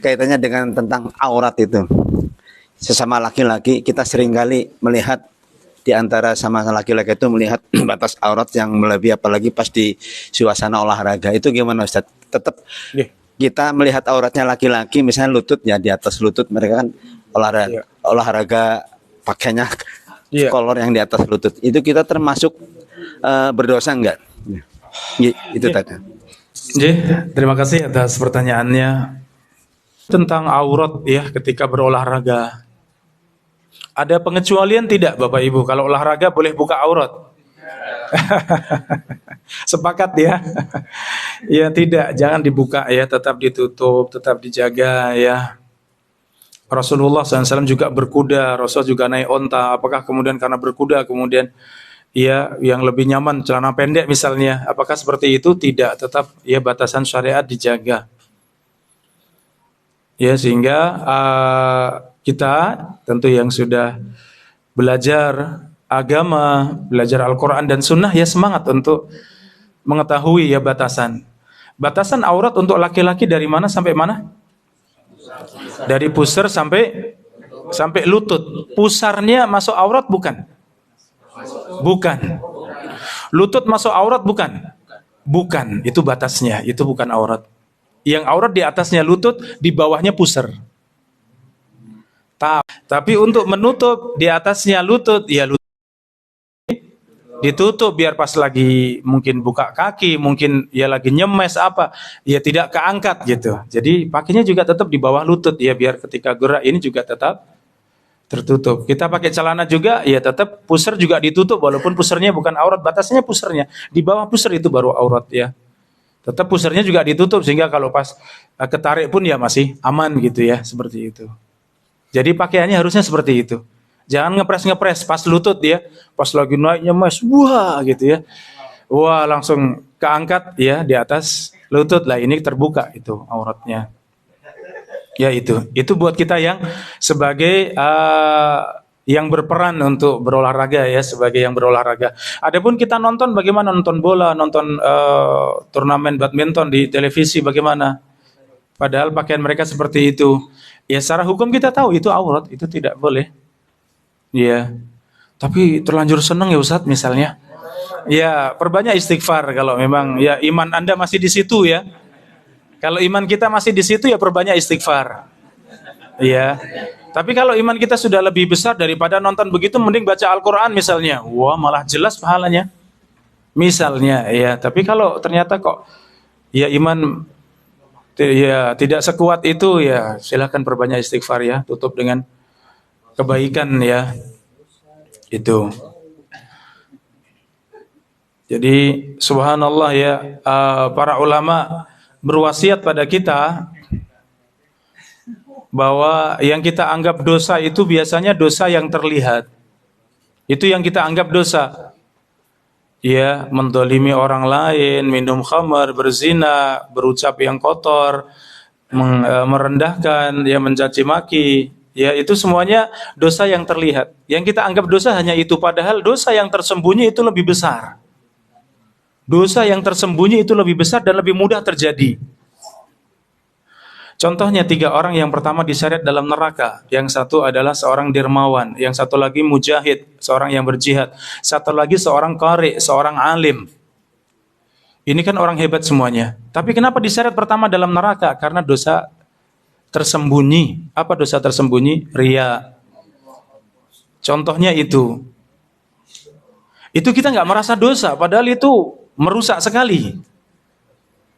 kaitannya dengan tentang aurat itu. Sesama laki-laki kita seringkali melihat di antara sama laki-laki itu melihat batas aurat yang melebihi, apalagi pas di suasana olahraga. Itu gimana Ustaz? Tetap kita melihat auratnya laki-laki, misalnya lutut ya di atas lutut, mereka kan olahraga pakainya kolor yang di atas lutut. Itu kita termasuk berdosa enggak? Itu tadi. Terima kasih atas pertanyaannya tentang aurat ya ketika berolahraga. Ada pengecualian tidak Bapak Ibu? Kalau olahraga boleh buka aurat? Sepakat ya? Ya tidak, jangan dibuka ya, tetap ditutup, tetap dijaga ya. Rasulullah SAW juga berkuda, Rasul juga naik onta. Apakah kemudian karena berkuda kemudian ya yang lebih nyaman celana pendek misalnya? Apakah seperti itu? Tidak, tetap ya batasan syariat dijaga. Ya sehingga kita tentu yang sudah belajar agama, belajar Al-Quran dan Sunnah ya semangat untuk mengetahui ya batasan. Batasan aurat untuk laki-laki dari mana sampai mana? Dari pusar sampai lutut. Pusarnya masuk aurat bukan? Bukan. Lutut masuk aurat bukan? Bukan, itu batasnya, itu bukan aurat. Yang aurat di atasnya lutut, di bawahnya pusar. Tapi untuk menutup di atasnya lutut, ya lutut ditutup biar pas lagi mungkin buka kaki, mungkin ya lagi nyemes apa, ya tidak keangkat gitu. Jadi pakainya juga tetap di bawah lutut ya biar ketika gerak ini juga tetap tertutup. Kita pakai celana juga ya tetap pusar juga ditutup walaupun pusarnya bukan aurat, batasnya pusarnya. Di bawah pusar itu baru aurat ya. Tetap pusarnya juga ditutup sehingga kalau pas ketarik pun ya masih aman gitu ya, seperti itu. Jadi pakaiannya harusnya seperti itu. Jangan ngepres pas lutut ya, pas lagi naiknya mas, wah gitu ya. Wah langsung keangkat ya di atas lutut lah, ini terbuka itu auratnya. Ya itu buat kita yang sebagai yang berperan untuk berolahraga ya, sebagai yang berolahraga. Adapun kita nonton bagaimana, nonton bola, nonton turnamen badminton di televisi bagaimana? Padahal pakaian mereka seperti itu. Ya secara hukum kita tahu itu aurat, itu tidak boleh. Ya. Tapi terlanjur seneng ya Ustadz misalnya. Ya, perbanyak istighfar kalau memang ya iman Anda masih di situ ya. Kalau iman kita masih di situ ya perbanyak istighfar. Ya. Tapi kalau iman kita sudah lebih besar daripada nonton begitu, mending baca Al-Quran misalnya. Wah, malah jelas pahalanya. Misalnya ya, tapi kalau ternyata kok ya iman ya tidak sekuat itu ya silakan perbanyak istighfar ya, tutup dengan kebaikan ya. Itu. Jadi subhanallah ya, para ulama berwasiat pada kita bahwa yang kita anggap dosa itu biasanya dosa yang terlihat. Itu yang kita anggap dosa. Ya, mendolimi orang lain, minum khamar, berzina, berucap yang kotor, merendahkan, ya mencaci maki, ya itu semuanya dosa yang terlihat. Yang kita anggap dosa hanya itu, padahal dosa yang tersembunyi itu lebih besar. Dosa yang tersembunyi itu lebih besar dan lebih mudah terjadi. Contohnya 3 orang yang pertama diseret dalam neraka. Yang satu adalah seorang dermawan, yang satu lagi mujahid, seorang yang berjihad, satu lagi seorang qari, seorang alim. Ini kan orang hebat semuanya. Tapi kenapa diseret pertama dalam neraka? Karena dosa tersembunyi. Apa dosa tersembunyi? Riya. Contohnya itu. Itu kita nggak merasa dosa, padahal itu merusak sekali.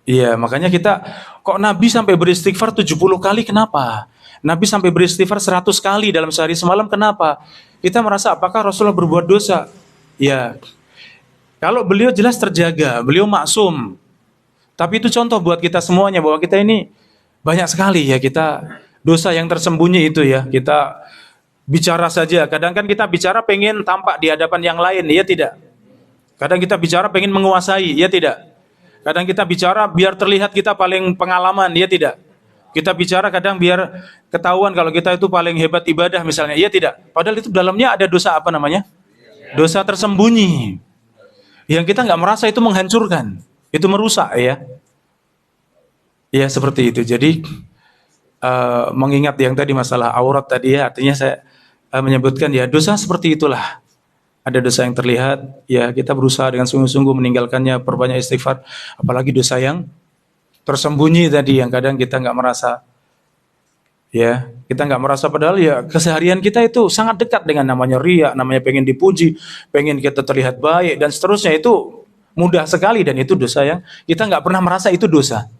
Iya, makanya kita, kok Nabi sampai beristighfar 70 kali, kenapa? Nabi sampai beristighfar 100 kali dalam sehari semalam, kenapa? Kita merasa apakah Rasulullah berbuat dosa? Ya, kalau beliau jelas terjaga, beliau maksum. Tapi itu contoh buat kita semuanya, bahwa kita ini banyak sekali ya, kita dosa yang tersembunyi itu ya, kita bicara saja. Kadang kan kita bicara pengen tampak di hadapan yang lain, ya tidak? Kadang kita bicara pengen menguasai, ya tidak? Kadang kita bicara biar terlihat kita paling pengalaman, ya tidak? Kita bicara kadang biar ketahuan kalau kita itu paling hebat ibadah misalnya, ya tidak? Padahal itu dalamnya ada dosa apa namanya? Dosa tersembunyi. Yang kita nggak merasa itu menghancurkan, itu merusak ya. Ya seperti itu. Jadi mengingat yang tadi masalah aurat tadi ya, artinya saya menyebutkan ya dosa seperti itulah. Ada dosa yang terlihat, ya kita berusaha dengan sungguh-sungguh meninggalkannya, perbanyak istighfar. Apalagi dosa yang tersembunyi tadi, yang kadang kita nggak merasa, ya kita nggak merasa padahal ya keseharian kita itu sangat dekat dengan namanya riya, namanya pengen dipuji, pengen kita terlihat baik dan seterusnya, itu mudah sekali dan itu dosa yang kita nggak pernah merasa itu dosa.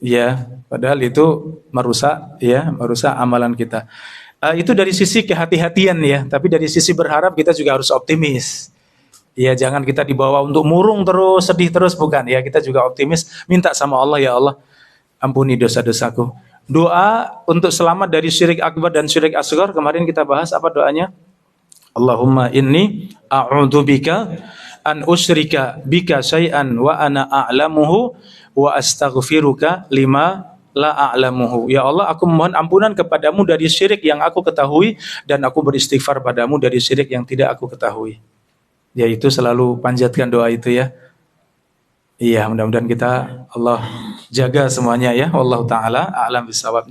Ya, padahal itu merusak, ya merusak amalan kita. Itu dari sisi kehati-hatian ya, tapi dari sisi berharap kita juga harus optimis. Ya, jangan kita dibawa untuk murung terus, sedih terus, bukan. Ya, kita juga optimis, minta sama Allah, ya Allah, ampuni dosa-dosaku. Doa untuk selamat dari syirik akbar dan syirik asghar, kemarin kita bahas apa doanya? Allahumma inni a'udzubika an usyrika bika syai'an wa ana a'lamuhu wa astaghfiruka lima la a'lamuhu. Ya Allah, aku mohon ampunan kepadamu dari syirik yang aku ketahui dan aku beristighfar padamu dari syirik yang tidak aku ketahui. Ya, itu selalu panjatkan doa itu ya. Iya, mudah-mudahan kita Allah jaga semuanya ya. Wallahu taala a'lam bishawab.